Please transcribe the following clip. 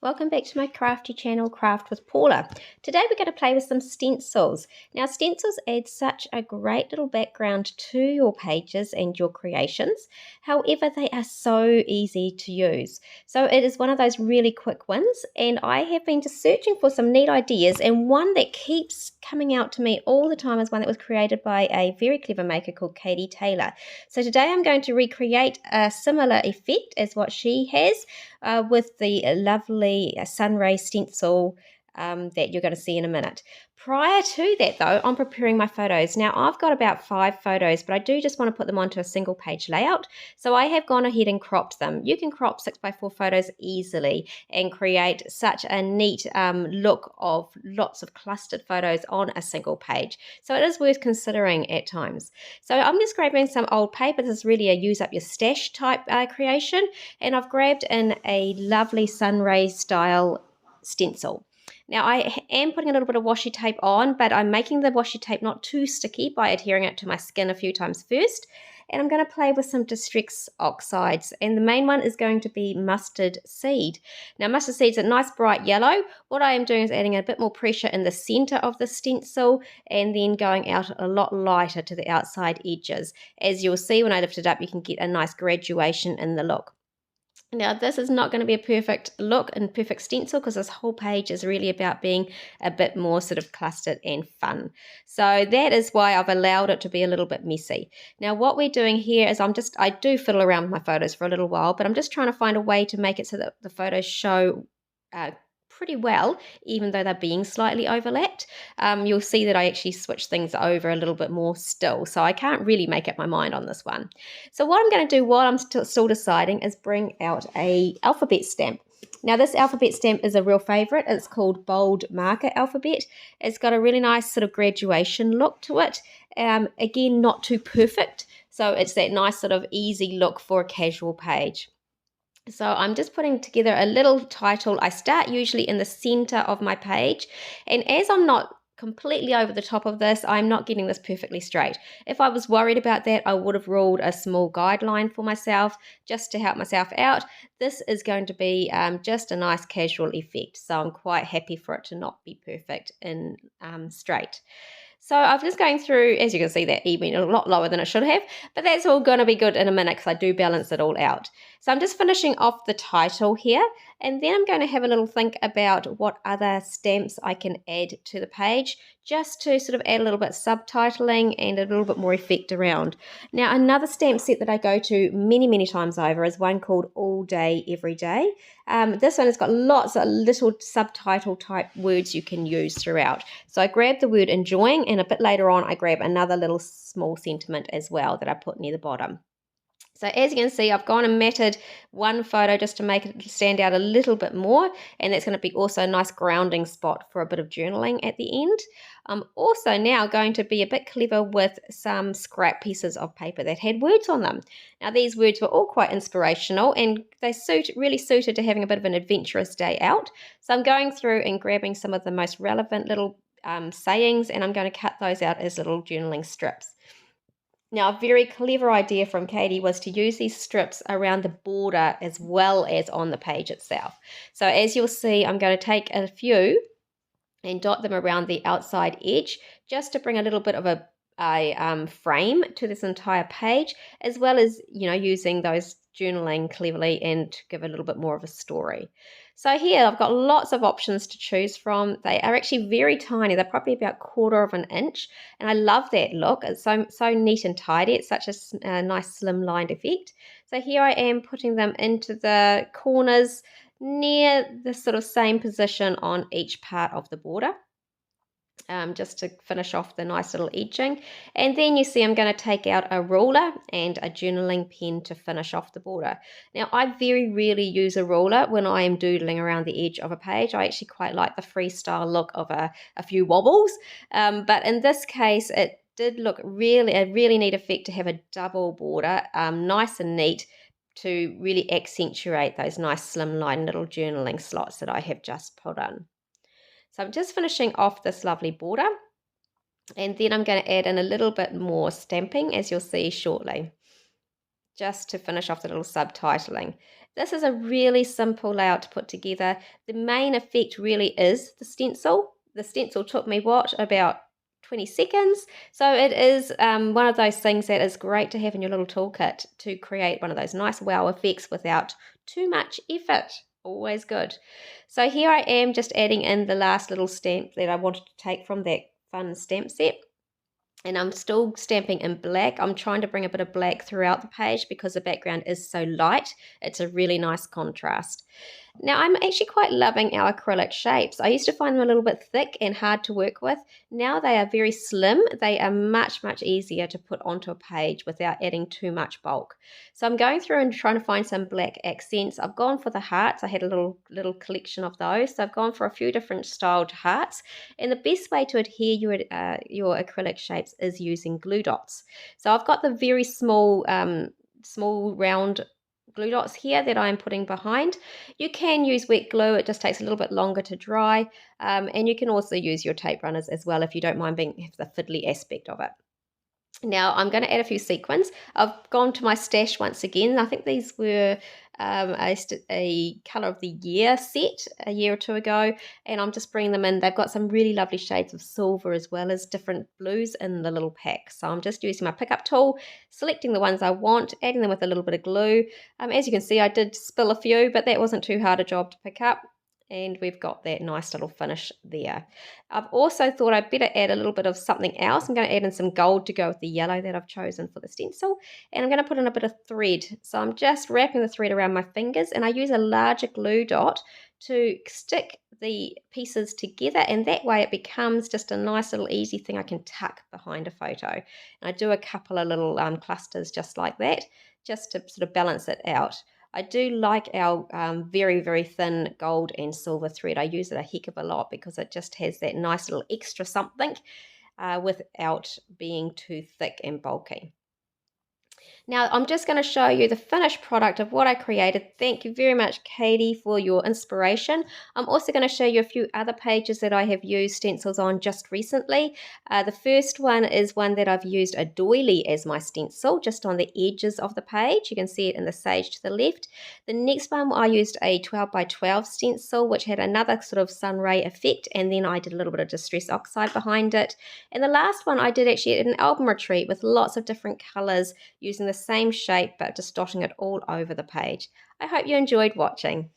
Welcome back to my crafty channel, Craft with Paula. Today we're going to play with some stencils. Now stencils add such a great little background to your pages and your creations. However, they are so easy to use. So it is one of those really quick wins, and I have been just searching for some neat ideas, and one that keeps coming out to me all the time is one that was created by a very clever maker called Katie Taylor. So today I'm going to recreate a similar effect as what she has with the lovely sun ray stencil that you're going to see in a minute. Prior to that though, I'm preparing my photos. Now I've got about 5 photos, but I do just want to put them onto a single page layout. So I have gone ahead and cropped them. You can crop 6x4 photos easily and create such a neat look of lots of clustered photos on a single page. So it is worth considering at times. So I'm just grabbing some old paper. This is really a use up your stash type creation. And I've grabbed in a lovely sun ray style stencil. Now I am putting a little bit of washi tape on, but I'm making the washi tape not too sticky by adhering it to my skin a few times first. And I'm going to play with some distress oxides, and the main one is going to be mustard seed. Now mustard seed's a nice bright yellow. What I am doing is adding a bit more pressure in the center of the stencil and then going out a lot lighter to the outside edges. As you'll see when I lift it up, you can get a nice graduation in the look. Now this is not going to be a perfect look and perfect stencil because this whole page is really about being a bit more sort of clustered and fun. So that is why I've allowed it to be a little bit messy. Now what we're doing here is I do fiddle around with my photos for a little while, but I'm just trying to find a way to make it so that the photos show pretty well, even though they're being slightly overlapped. You'll see that I actually switch things over a little bit more still, so I can't really make up my mind on this one. So what I'm going to do while I'm still deciding is bring out a alphabet stamp. Now this alphabet stamp is a real favorite. It's called Bold Marker Alphabet. It's got a really nice sort of graduation look to it. Again, not too perfect, so it's that nice sort of easy look for a casual page. So I'm just putting together a little title. I start usually in the center of my page, and as I'm not completely over the top of this, I'm not getting this perfectly straight. If I was worried about that, I would have ruled a small guideline for myself just to help myself out. This is going to be just a nice casual effect, so I'm quite happy for it to not be perfect and straight. So I'm just going through, as you can see, that even a lot lower than it should have, but that's all going to be good in a minute because I do balance it all out. So I'm just finishing off the title here, and then I'm going to have a little think about what other stamps I can add to the page, just to sort of add a little bit of subtitling and a little bit more effect around. Now another stamp set that I go to many times over is one called All Day Every Day. This one has got lots of little subtitle type words you can use throughout. So I grab the word enjoying, and a bit later on I grab another little small sentiment as well that I put near the bottom. So as you can see, I've gone and matted one photo just to make it stand out a little bit more, and that's going to be also a nice grounding spot for a bit of journaling at the end. I'm also now going to be a bit clever with some scrap pieces of paper that had words on them. Now these words were all quite inspirational, and they really suited to having a bit of an adventurous day out. So I'm going through and grabbing some of the most relevant little sayings, and I'm going to cut those out as little journaling strips. Now, a very clever idea from Katie was to use these strips around the border as well as on the page itself. So as you'll see, I'm going to take a few and dot them around the outside edge just to bring a little bit of a frame to this entire page, as well as, using those journaling cleverly and to give a little bit more of a story. So here I've got lots of options to choose from. They are actually very tiny. They're probably about 1/4 of an inch, and I love that look. It's so neat and tidy. It's such a nice slim-lined effect. So here I am putting them into the corners near the sort of same position on each part of the border. Just to finish off the nice little edging. And then you see I'm going to take out a ruler and a journaling pen to finish off the border. Now I very rarely use a ruler when I am doodling around the edge of a page. I actually quite like the freestyle look of a few wobbles, but in this case it did look a really neat effect to have a double border, nice and neat, to really accentuate those nice slimline little journaling slots that I have just put on. So I'm just finishing off this lovely border, and then I'm going to add in a little bit more stamping, as you'll see shortly. just to finish off the little subtitling. This is a really simple layout to put together. The main effect really is the stencil. The stencil took me, about 20 seconds. So it is one of those things that is great to have in your little toolkit to create one of those nice wow effects without too much effort. Always good. So here I am just adding in the last little stamp that I wanted to take from that fun stamp set. And I'm still stamping in black. I'm trying to bring a bit of black throughout the page because the background is so light. It's a really nice contrast. Now, I'm actually quite loving our acrylic shapes. I used to find them a little bit thick and hard to work with. Now they are very slim. They are much, much easier to put onto a page without adding too much bulk. So I'm going through and trying to find some black accents. I've gone for the hearts. I had a little collection of those. So I've gone for a few different styled hearts. And the best way to adhere your acrylic shapes is using glue dots. So I've got the very small round glue dots here that I'm putting behind. You can use wet glue, it just takes a little bit longer to dry, and you can also use your tape runners as well if you don't mind being the fiddly aspect of it. Now I'm going to add a few sequins. I've gone to my stash once again. I think these were a colour of the year set a year or two ago, and I'm just bringing them in. They've got some really lovely shades of silver as well as different blues in the little pack. So I'm just using my pickup tool, selecting the ones I want, adding them with a little bit of glue. As you can see, I did spill a few, but that wasn't too hard a job to pick up. And we've got that nice little finish there. I've also thought I'd better add a little bit of something else. I'm going to add in some gold to go with the yellow that I've chosen for the stencil. And I'm going to put in a bit of thread. So I'm just wrapping the thread around my fingers, and I use a larger glue dot to stick the pieces together, and that way it becomes just a nice little easy thing I can tuck behind a photo. And I do a couple of little clusters just like that, just to sort of balance it out. I do like our very, very thin gold and silver thread. I use it a heck of a lot because it just has that nice little extra something without being too thick and bulky. Now I'm just going to show you the finished product of what I created. Thank you very much, Katie, for your inspiration. I'm also going to show you a few other pages that I have used stencils on just recently. The first one is one that I've used a doily as my stencil, just on the edges of the page. You can see it in the sage to the left. The next one I used a 12 by 12 stencil, which had another sort of sun ray effect, and then I did a little bit of distress oxide behind it. And the last one I did actually at an album retreat with lots of different colours, using the same shape but just dotting it all over the page. I hope you enjoyed watching.